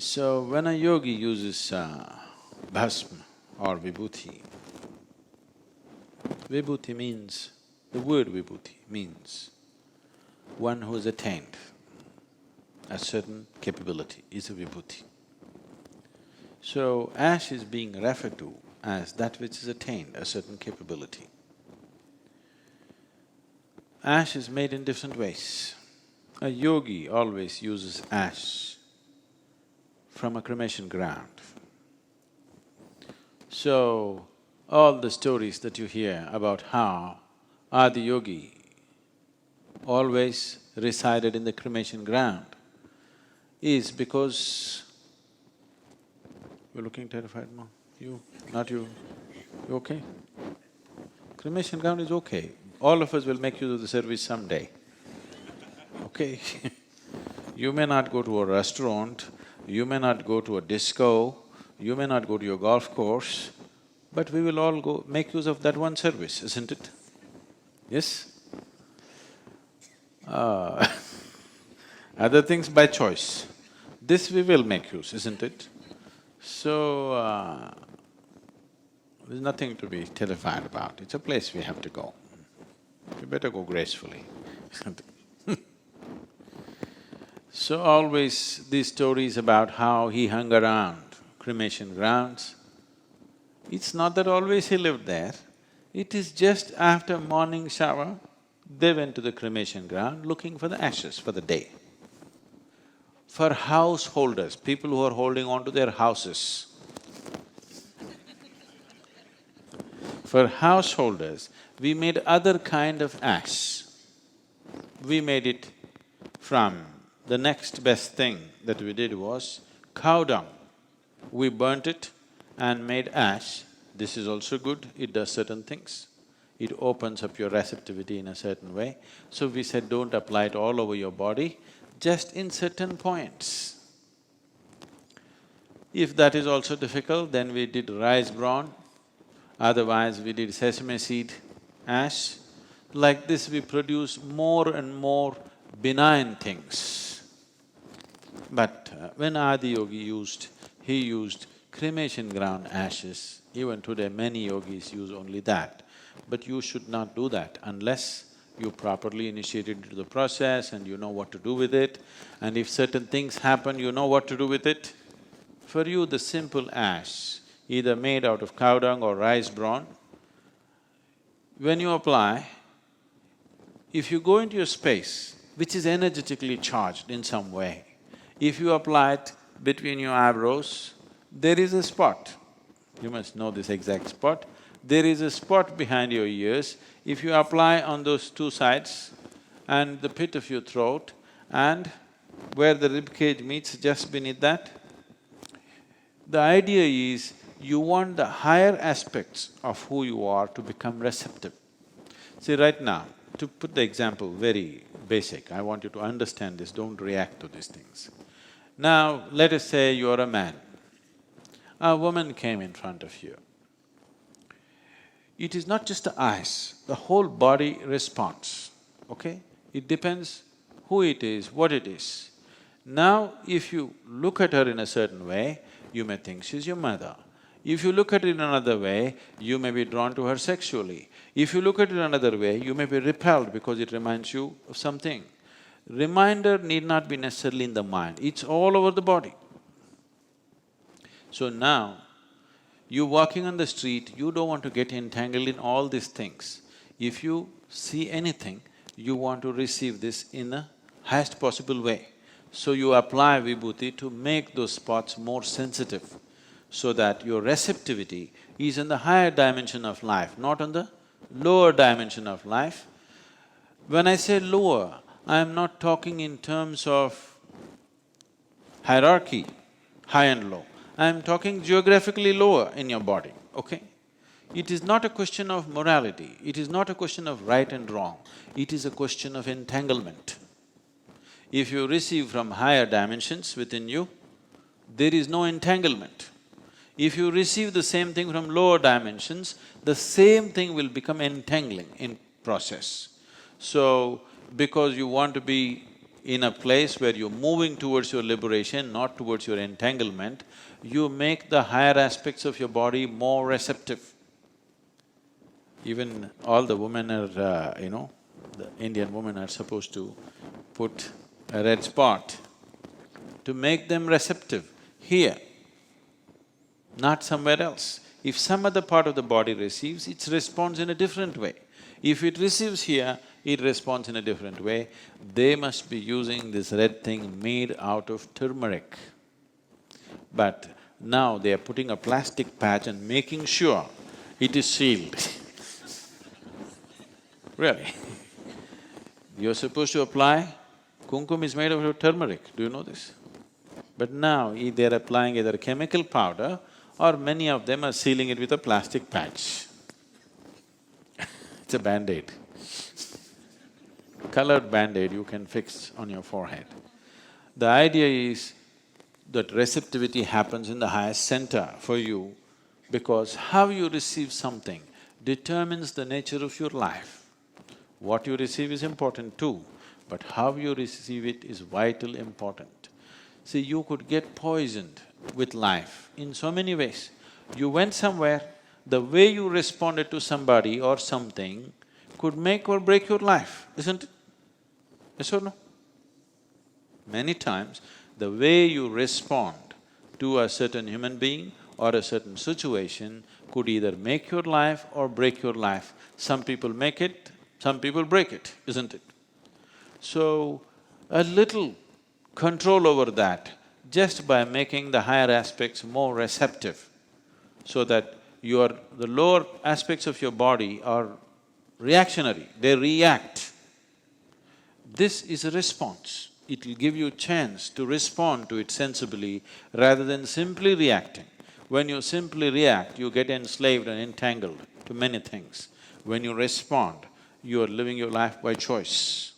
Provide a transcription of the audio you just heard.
So, when a yogi uses bhasma or vibhuti, vibhuti means… the word vibhuti means one who has attained a certain capability is a vibhuti. So, ash is being referred to as that which has attained a certain capability. Ash is made in different ways. A yogi always uses ash from a cremation ground. So, all the stories that you hear about how Adi Yogi always resided in the cremation ground is because… You're looking terrified, no? You… not you? You okay? Cremation ground is okay. All of us will make use of the service someday, okay? You may not go to a restaurant, you may not go to a disco, you may not go to your golf course, but we will all go make use of that one service, isn't it? Yes? Other things by choice. This we will make use, isn't it? So, there's nothing to be terrified about, it's a place we have to go. You better go gracefully, isn't it? So always these stories about how he hung around cremation grounds, it's not that always he lived there, it is just after morning shower, they went to the cremation ground looking for the ashes for the day. For householders, people who are holding on to their houses, for householders, we made other kind of ash. We made it from… the next best thing that we did was cow dung. We burnt it and made ash. This is also good, it does certain things. It opens up your receptivity in a certain way. So we said, don't apply it all over your body, just in certain points. If that is also difficult, then we did rice bran, otherwise we did sesame seed ash. Like this we produce more and more benign things. But when Adi Yogi used, he used cremation ground ashes. Even today many yogis use only that. But you should not do that unless you properly initiated into the process and you know what to do with it. And if certain things happen, you know what to do with it. For you, the simple ash, either made out of cow dung or rice bran, when you apply, if you go into a space which is energetically charged in some way, if you apply it between your eyebrows, there is a spot. You must know this exact spot. There is a spot behind your ears. If you apply on those two sides and the pit of your throat and where the rib cage meets just beneath that, the idea is you want the higher aspects of who you are to become receptive. See, right now, to put the example very basic, I want you to understand this, don't react to these things. Now, let us say you're a man. A woman came in front of you. It is not just the eyes, the whole body responds, okay? It depends who it is, what it is. Now, if you look at her in a certain way, you may think she's your mother. If you look at it in another way, you may be drawn to her sexually. If you look at it another way, you may be repelled because it reminds you of something. Reminder need not be necessarily in the mind, it's all over the body. So now, you're walking on the street, you don't want to get entangled in all these things. If you see anything, you want to receive this in the highest possible way. So you apply vibhuti to make those spots more sensitive, so that your receptivity is in the higher dimension of life, not on the lower dimension of life. When I say lower, I am not talking in terms of hierarchy, high and low. I am talking geographically lower in your body, okay? It is not a question of morality, it is not a question of right and wrong, it is a question of entanglement. If you receive from higher dimensions within you, there is no entanglement. If you receive the same thing from lower dimensions, the same thing will become entangling in process. So, because you want to be in a place where you're moving towards your liberation, not towards your entanglement, you make the higher aspects of your body more receptive. Even all the women are, the Indian women are supposed to put a red spot to make them receptive here, not somewhere else. If some other part of the body receives, it responds in a different way. If it receives here, it responds in a different way. They must be using this red thing made out of turmeric. But now they are putting a plastic patch and making sure it is sealed. Really. You're supposed to apply, kumkum is made out of turmeric, do you know this? But now they're applying either chemical powder or many of them are sealing it with a plastic patch. It's a Band-Aid. Colored Band-Aid you can fix on your forehead. The idea is that receptivity happens in the highest center for you because how you receive something determines the nature of your life. What you receive is important too, but how you receive it is vital important. See, you could get poisoned with life in so many ways. You went somewhere, the way you responded to somebody or something could make or break your life, isn't it? Yes or no? Many times, the way you respond to a certain human being or a certain situation could either make your life or break your life. Some people make it, some people break it, isn't it? So, a little control over that just by making the higher aspects more receptive so that the lower aspects of your body are reactionary, they react. This is a response. It will give you a chance to respond to it sensibly rather than simply reacting. When you simply react, you get enslaved and entangled to many things. When you respond, you are living your life by choice.